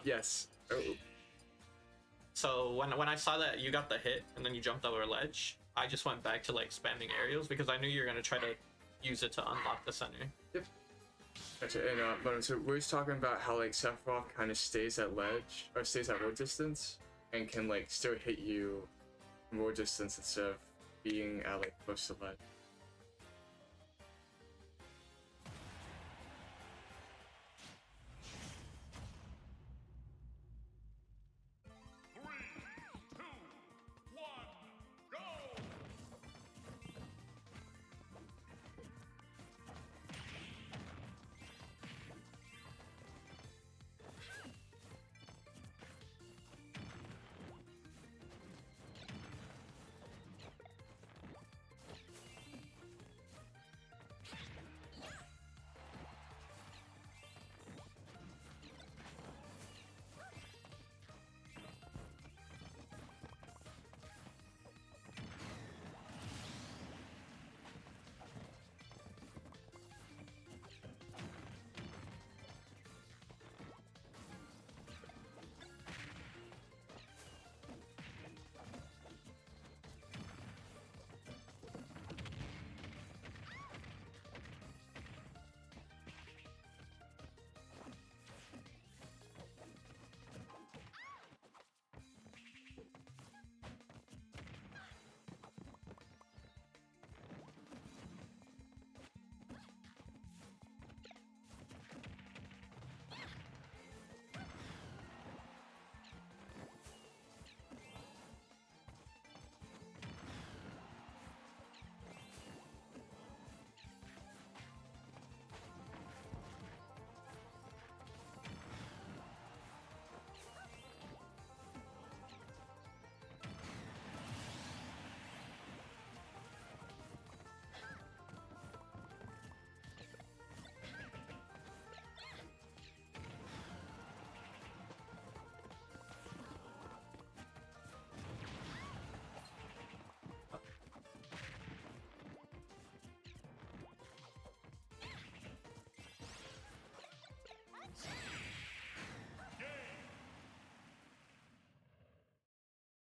Yes. Oh. So when I saw that you got the hit and then you jumped over a ledge, I just went back to like spamming aerials because I knew you were gonna try to use it to unlock the center. Yep. Gotcha. And but so we're just talking about how like Sephiroth kind of stays at ledge or stays at roll distance and can like still hit you from roll distance instead of being at like close to ledge.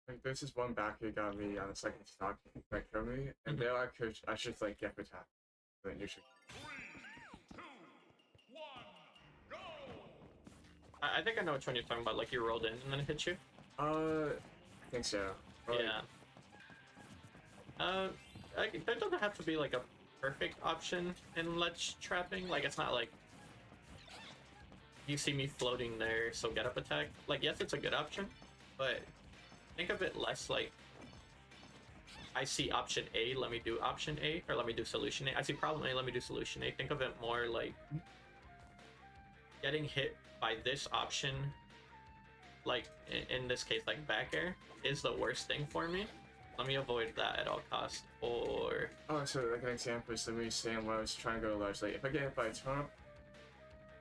Like there's this one back who got me on the second stock that killed me, and there I should like get attack. Then you should. I think I know which one you're talking about. Like you rolled in and then it hit you. I think so. Or, Yeah. Like, there doesn't have to be like a perfect option in ledge trapping. Like it's not like you see me floating there, so get up attack. Like yes, it's a good option, but think of it less like I see option A, let me do option A, or let me do solution A. I see problem A, let me do solution A. Think of it more like getting hit by this option, like in this case, like back air, is the worst thing for me. Let me avoid that at all costs. Or oh, so like an example is me saying when I was trying to go large, like if I get hit by a turnip,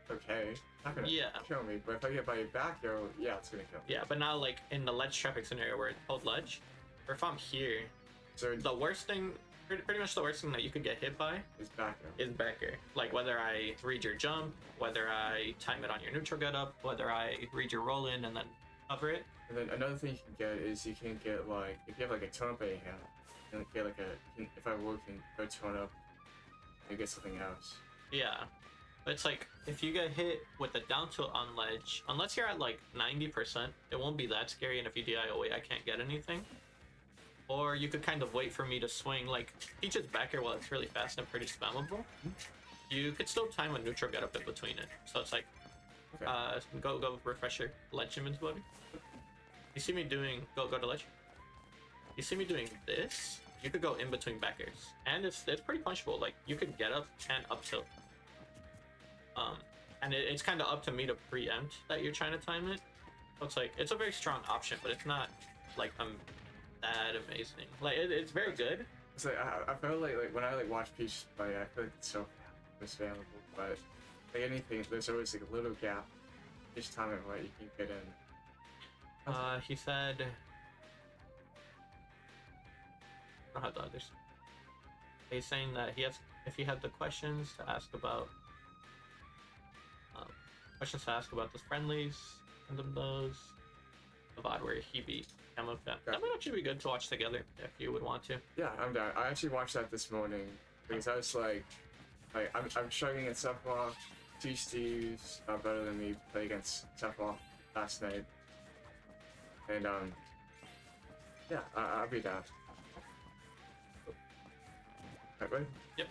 okay, not gonna kill me, but if I get by a back arrow, yeah, it's gonna kill me. Yeah, but now like in the ledge trapping scenario where it's hold ledge, or if I'm here, so the worst thing, pretty much the worst thing that you could get hit by is back air. Like whether I read your jump, whether I time it on your neutral get up, whether I read your roll in and then cover it. And then another thing you can get is you can get like if you have like a turnip in hand, you can get like if I work and go turn up, you get something else. Yeah. But it's like, if you get hit with the down tilt on ledge, unless you're at like 90%, it won't be that scary, and if you DI away, I can't get anything. Or you could kind of wait for me to swing, like, Peach's back air, while it's really fast and pretty spammable, you could still time a neutral get up in between it. So it's like, go refresh your ledge invincibility. You see me doing, go to ledge. You see me doing this, you could go in between back airs. And it's pretty punchable, like, you could get up and up tilt. And it's kind of up to me to preempt that you're trying to time it. So it's like, it's a very strong option, but it's not like that amazing. Like it's very good. It's like I feel like when I like watch Peach play, I feel like it's so spammable, but like anything, there's always like a little gap each time and what you can get in. He said, I don't have the others. He's saying that if he had the questions to ask about the friendlies, Random does a VOD where he beat him of that. Yeah. That might actually be good to watch together if you would want to. Yeah, I'm down. I actually watched that this morning because I was like I'm struggling at Sephiroth. Two Steves are better than me play against Sephiroth last night, and yeah, I'll be down. Right, ready? Yep.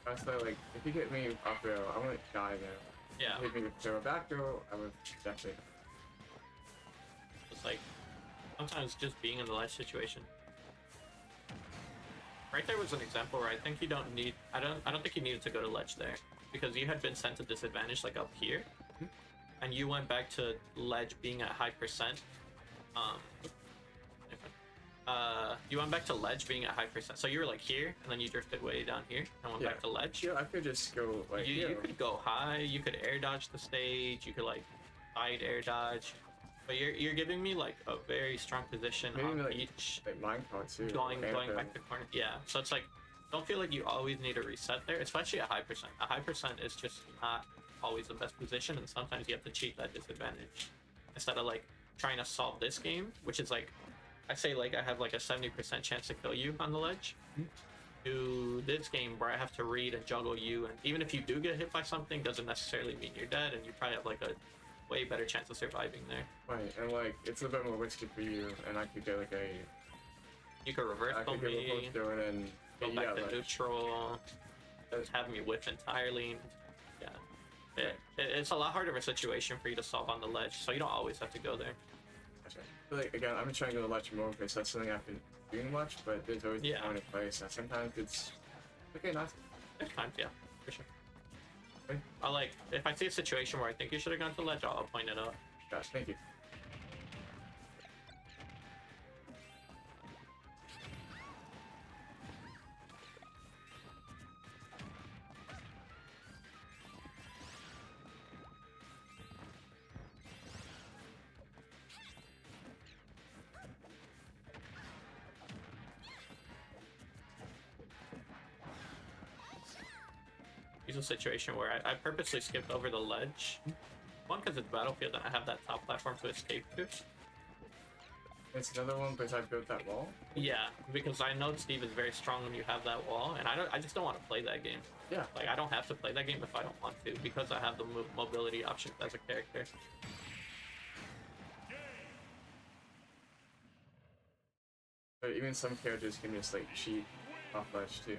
I was like, if you hit me up arrow, I wouldn't die there. Yeah. If you hit me with arrow back arrow, I would definitely. It's like sometimes just being in the ledge situation. Right there was an example where I think you don't need. I don't think you needed to go to ledge there because you had been sent to disadvantage like up here, and you went back to ledge being at high percent. You went back to ledge being at high percent. So you were like here, and then you drifted way down here and went Yeah. back to ledge. Yeah, I could just go like You could go high. You could air dodge the stage. You could like side air dodge. But you're giving me like a very strong position Maybe, on like, each Minecraft too. going and, back to corner. Yeah. So it's like don't feel like you always need a reset there, especially at high percent. A high percent is just not always the best position, and sometimes you have to cheat that disadvantage instead of like trying to solve this game, which is like I say like I have like a 70% chance to kill you on the ledge. To this game where I have to read and juggle you, and even if you do get hit by something, doesn't necessarily mean you're dead, and you probably have like a way better chance of surviving there. Right, and like it's a bit more risky for you, and I could get like a. You could reverse I kill could get a me, post through it and go yeah, back to like, neutral, have me whiff entirely. Yeah, it's a lot harder of a situation for you to solve on the ledge, so you don't always have to go there. gotcha. But, like again, I've been trying to go to ledge more because that's something I've been doing much, but there's always Yeah. a time and a place, and sometimes it's okay, nice. There's times, yeah, for sure. Okay. I like if I see a situation where I think you should have gone to ledge, I'll point it out. Gosh, thank you. Use a situation where I purposely skipped over the ledge. One, because it's Battlefield and I have that top platform to escape to. It's another one because I built that wall. Yeah, because I know Steve is very strong when you have that wall, and I just don't want to play that game. Yeah. Like I don't have to play that game if I don't want to, because I have the mobility options as a character. But even some characters can just like cheat off ledge too.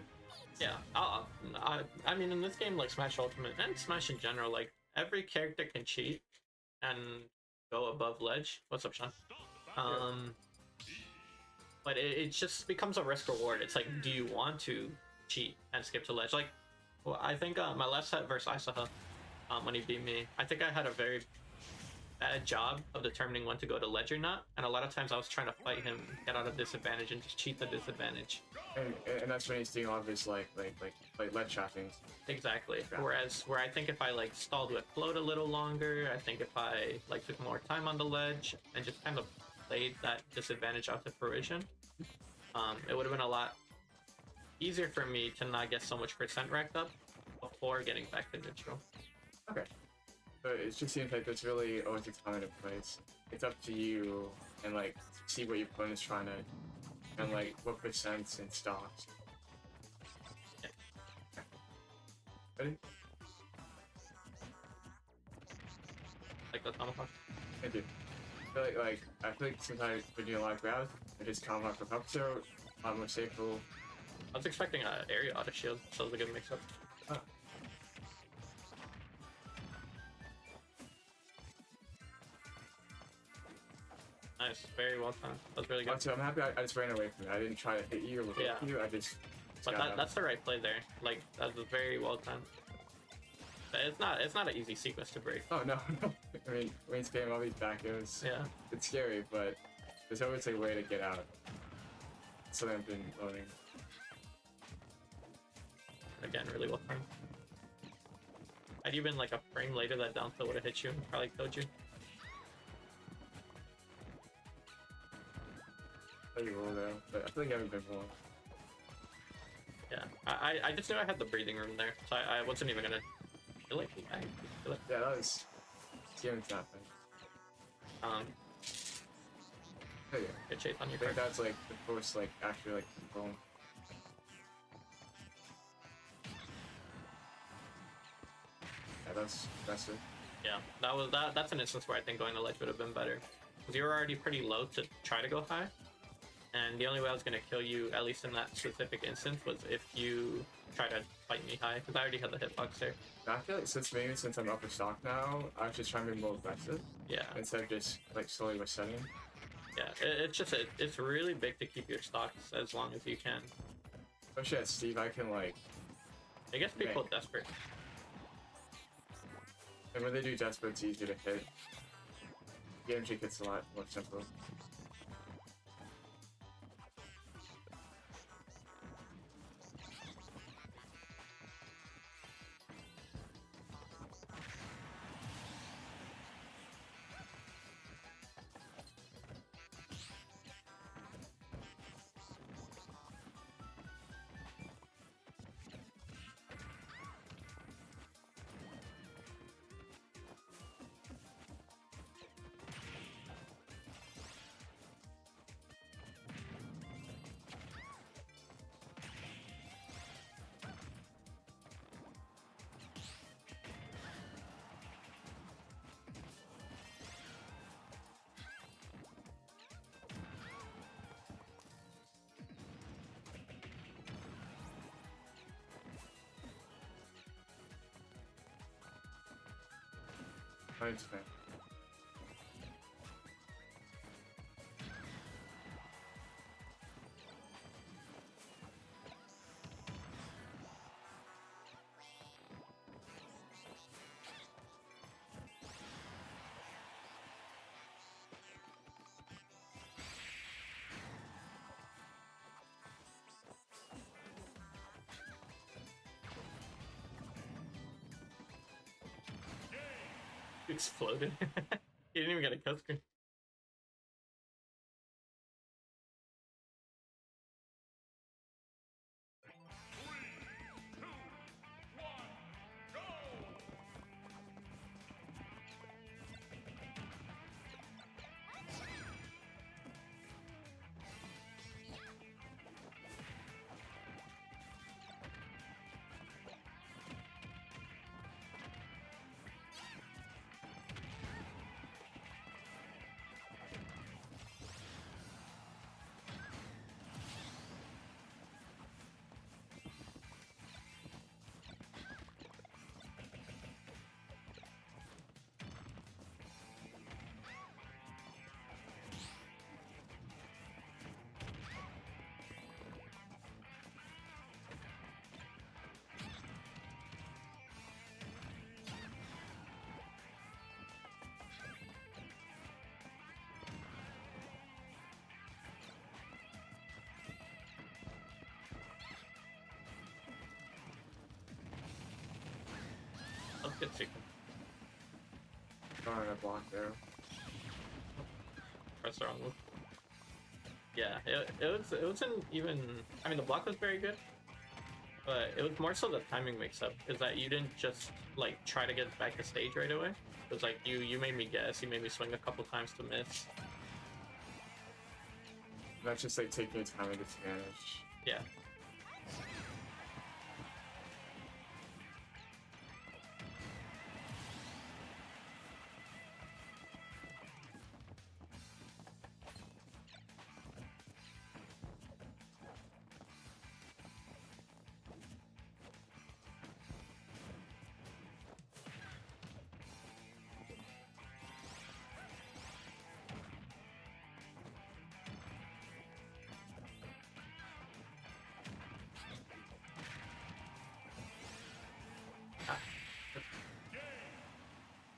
Yeah, I mean in this game, like Smash Ultimate and Smash in general, like every character can cheat and go above ledge. What's up, Sean? But it just becomes a risk reward. It's like, do you want to cheat and skip to ledge? Like, well, I think my last set versus Isaha, when he beat me, I think I had a very bad job of determining when to go to ledge or not, and a lot of times I was trying to fight him, get out of disadvantage, and just cheat the disadvantage. And that's when he's doing all of his like ledge trappings. Exactly. Yeah. Whereas I think if I like stalled with float a little longer, I think if I like took more time on the ledge and just kind of played that disadvantage out to fruition, it would have been a lot easier for me to not get so much percent racked up before getting back to neutral. Okay. So it just seems like there's really always a time and a place. It's up to you and like see what your opponent's trying to and like what percents and stocks. Yeah. Ready? Like the tomahawk. Thank you. I feel like sometimes when you doing a lot of grabs, I just calm up for up throw, more safer. I was expecting a area auto shield, so it was a good mix-up. Ah. Nice, very well timed. That was really good. So I'm happy I just ran away from you. I didn't try to hit you or hook Yeah. you. I just. But got out. that's the right play there. Like that was very well timed. It's not an easy sequence to break. Oh no, no. I mean, Wayne's game, I'll be back. Yeah. It's scary, but there's always a way to get out. So I've been learning. Again, really well timed. Had you been like a frame later, that down tilt would have hit you and probably killed you. Pretty cool though, but I feel like I haven't been wrong. Yeah, I just knew I had the breathing room there, so I wasn't even gonna kill it. Kill it. Yeah, that was. This game's not bad. Oh yeah, good chase on your I think card. that's like the first like actually like control. Yeah, that's impressive. Yeah, that's an instance where I think going to ledge would have been better. Because you were already pretty low to try to go high. And the only way I was going to kill you, at least in that specific instance, was if you try to fight me high. Because I already had the hitbox there. I feel like since I'm upper stock now, I was just trying to be more aggressive Yeah, instead of just like slowly resetting. yeah. It's really big to keep your stocks as long as you can. Especially at Steve, I can like. It gets people desperate. And when they do desperate, it's easier to hit. Game G gets a lot more simple. I understand. Exploded. You didn't even get a cut screen. That's good sequence. Throwing a block there. Press the wrong move. Yeah, it wasn't even. I mean, the block was very good, but it was more so the timing mix-up. Is that you didn't just like try to get back to stage right away. It was like you made me guess. You made me swing a couple times to miss. That's just like taking your time and disadvantage. Yeah.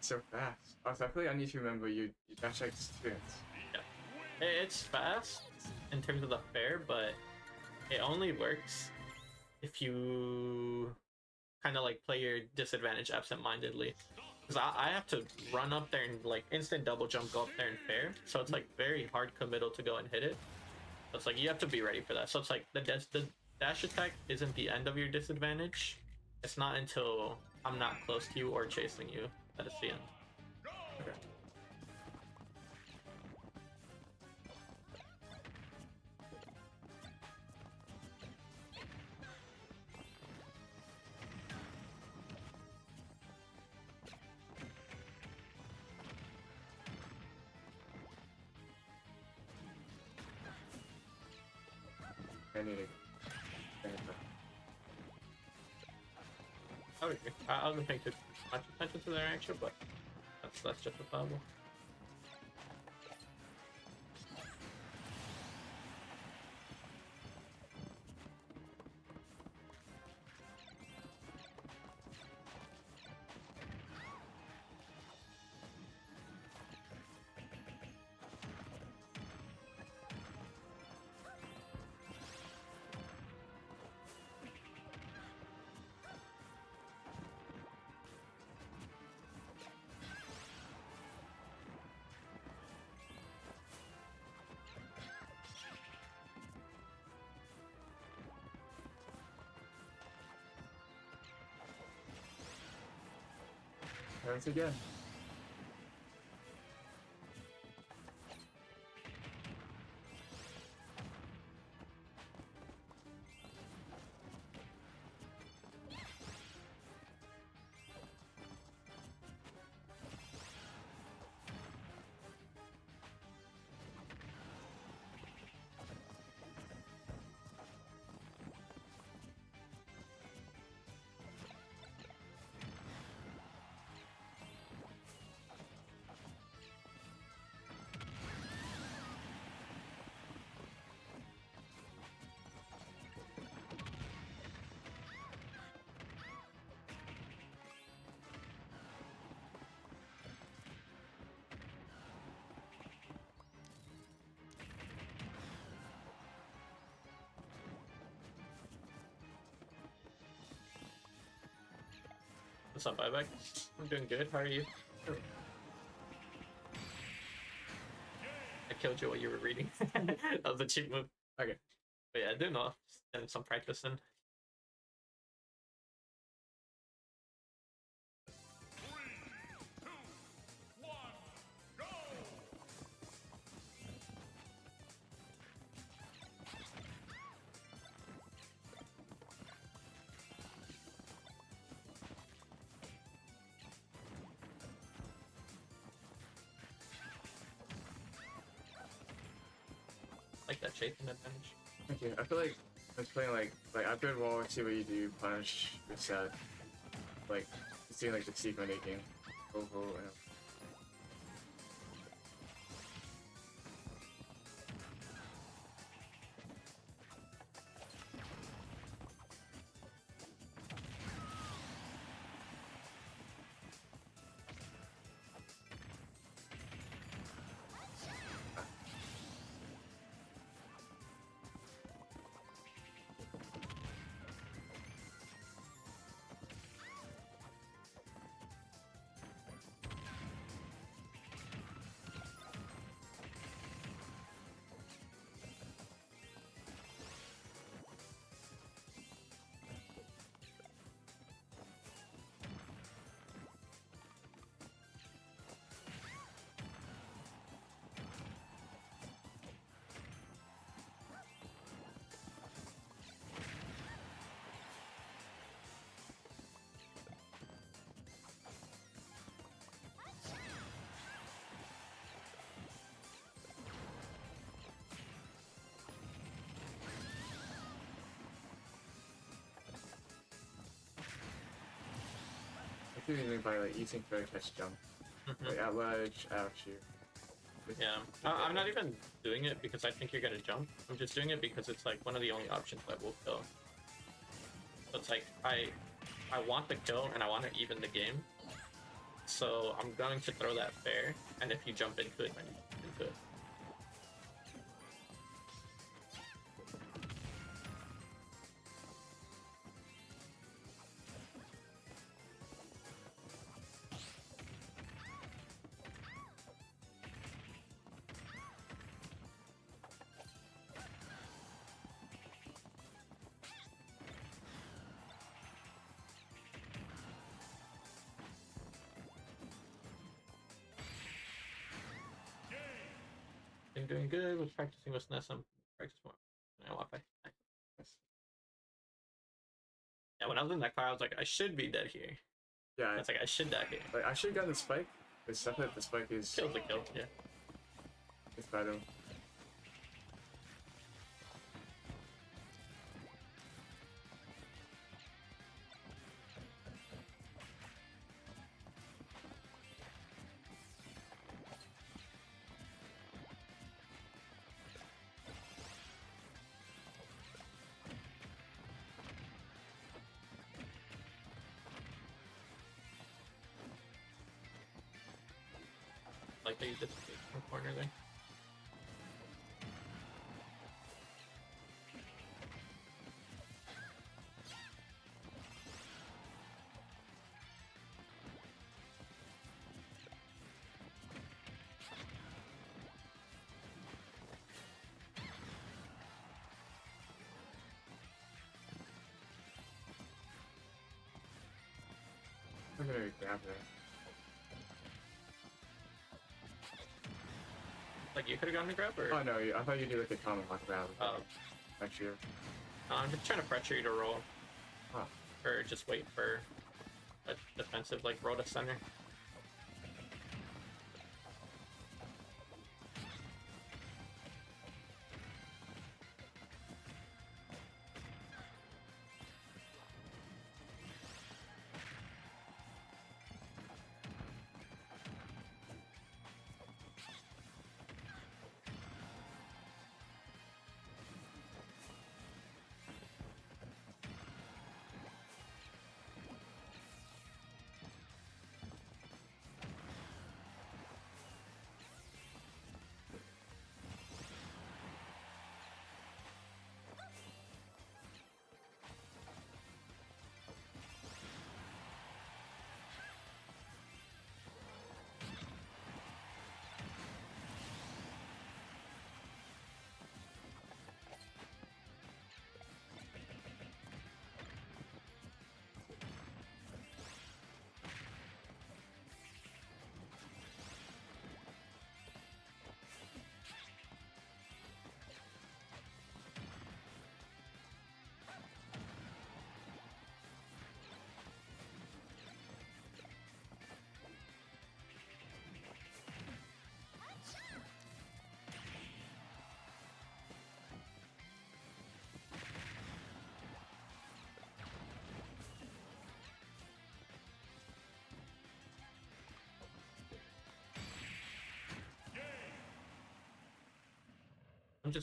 so fast. Also, I feel like I need to remember your dash attack experience. Yeah, it's fast in terms of the fair, but it only works if you kind of like play your disadvantage absent-mindedly. Because I have to run up there and like instant double jump, go up there and fair. So it's like very hard committal to go and hit it. So it's like you have to be ready for that. So it's like the dash attack isn't the end of your disadvantage. It's not until I'm not close to you or chasing you that it's the end. Okay. I need to. I would agree. I wasn't paying too much attention to their action, but that's justifiable. Once again. What's up, Buyback? I'm doing good. How are you? I killed you while you were reading. That was a cheap move. Okay. But yeah, I do know. And some practice in. Like that chasing advantage. Okay, I feel like I was playing like after wall, see what you do, punish, reset, like just doing like the secret making, over and I think you by like eating fair catch jump. Like at ledge, out you. Yeah, I'm not even doing it because I think you're gonna jump. I'm just doing it because it's like one of the only options that will kill. So it's like I want the kill and I want to even the game. so I'm going to throw that fair, and if you jump into it, then you jump into it. Doing good. Was practicing with SNES. I'm practice more. Wi-Fi. Nice. Yeah, when I was in that car, I was like, I should be dead here. Yeah. It's like I should die here. Like I should have gotten the spike. But stuff that the spike is. Kills the kill. Yeah. It's better. Like they did from corner there. I'm gonna grab it. Like you could have gotten a grab, or Oh no, I thought you did like a common lock grab. Oh. Next year. I'm just trying to pressure you to roll, Huh. or just wait for a defensive like roll to center.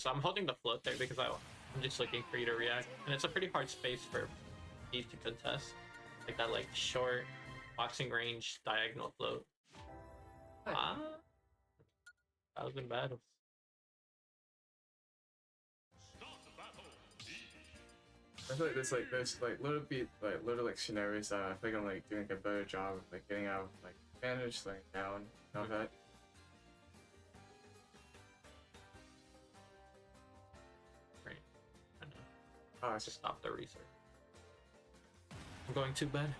I'm holding the float there because I'm just looking for you to react, and it's a pretty hard space for Eve to contest, like that like short boxing range diagonal float. Ah, 1,000 battles. I feel like there's little scenarios that I think I'm like doing a better job of like getting out of like advantage, laying down, all that. Right. I know. Oh, Let's just stop the research. I'm going to bed.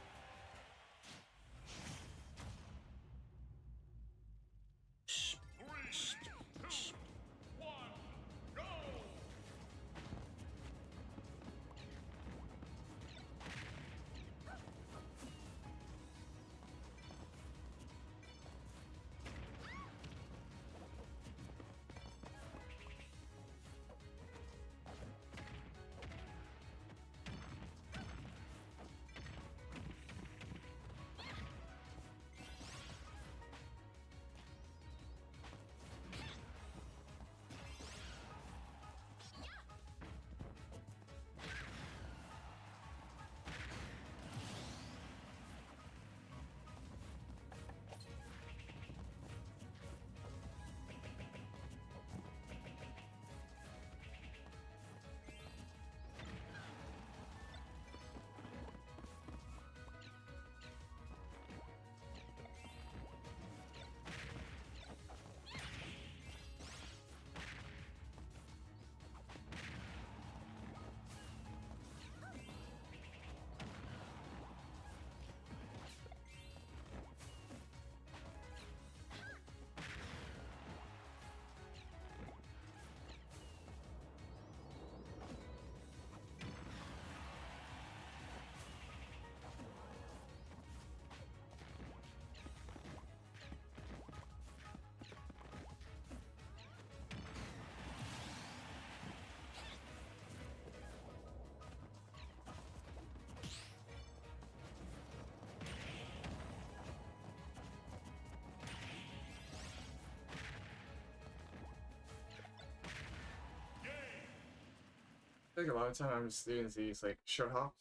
like a lot of time I'm just doing these like short hop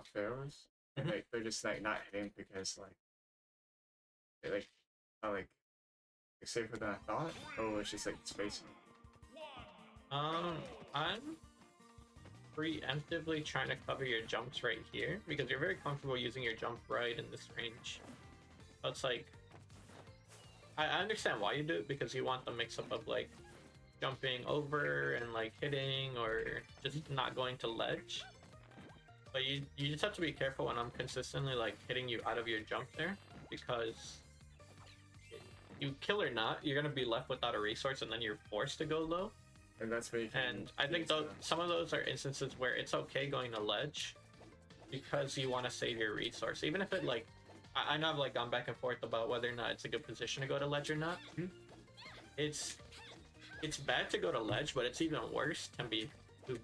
fails, and like they're just like not hitting because like they like not like safer than I thought, or it's just like spacing. I'm preemptively trying to cover your jumps right here because you're very comfortable using your jump right in this range. So it's like I understand why you do it because you want the mix up of like jumping over and like hitting or just not going to ledge. But you just have to be careful when I'm consistently like hitting you out of your jump there because you kill or not, you're gonna be left without a resource and then you're forced to go low. And that's where you can And I think some of those are instances where it's okay going to ledge because you want to save your resource. Even if it like, I know I've like gone back and forth about whether or not it's a good position to go to ledge or not. It's bad to go to ledge, but it's even worse to be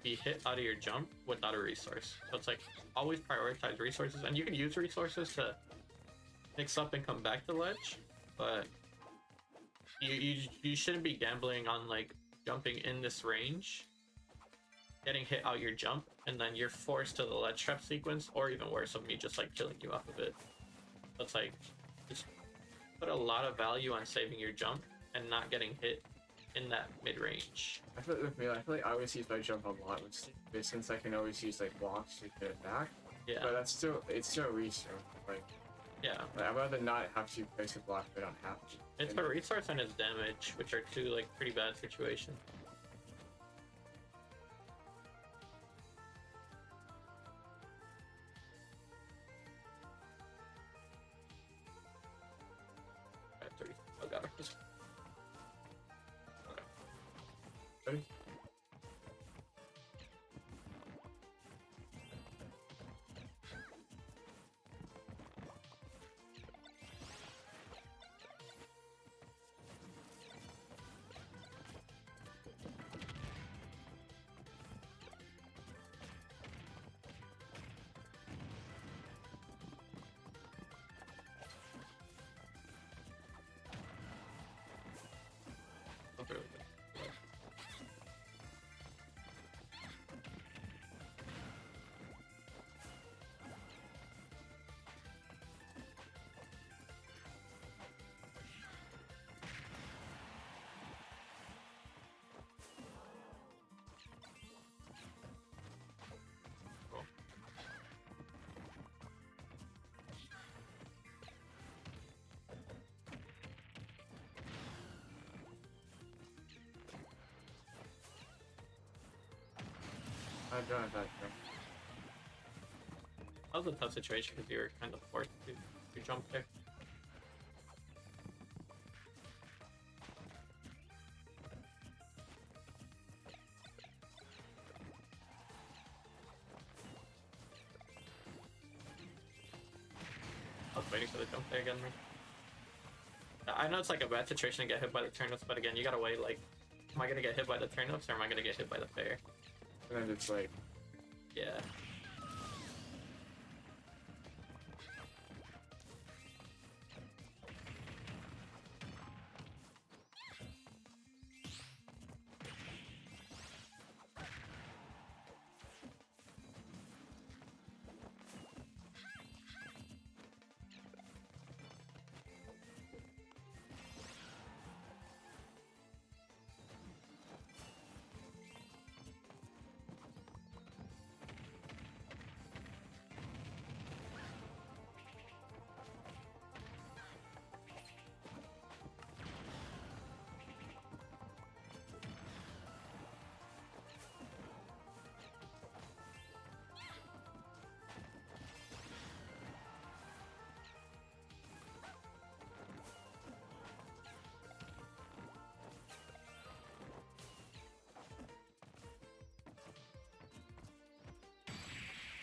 hit out of your jump without a resource. So it's like always prioritize resources, and you can use resources to mix up and come back to ledge, but you shouldn't be gambling on like jumping in this range, getting hit out your jump, and then you're forced to the ledge trap sequence, or even worse, of me just like killing you off of it. So it's like just put a lot of value on saving your jump and not getting hit in that mid range. I feel like with me, I feel like I always use my jump a lot with Steve, since I can always use like blocks to get it back. Yeah. But it's still a resource. Like, yeah. Like, I'd rather not have to place a block if I don't have to. It's a resource and its damage, which are two like pretty bad situations. Oh, got it. Okay. Ready? Okay. Cool. I don't have that jump. That was a tough situation because you were kind of forced to jump there. I was waiting for the jump there again, man. I know it's like a bad situation to get hit by the turnips, but again, you gotta weigh like, am I gonna get hit by the turnips or am I gonna get hit by the fair? And then it's like, Yeah.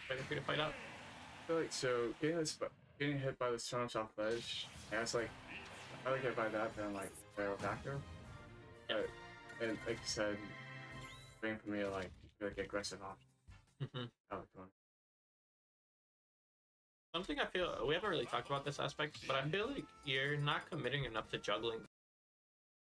Waiting for you to fight out. I feel like so getting hit by the storms off ledge. Yeah, it's like I like get hit by that than like barrel back throw. But and like you said, waiting for me to like be like aggressive option. Mm-hmm. Out of the corner. Something I feel we haven't really talked about this aspect, but I feel like you're not committing enough to juggling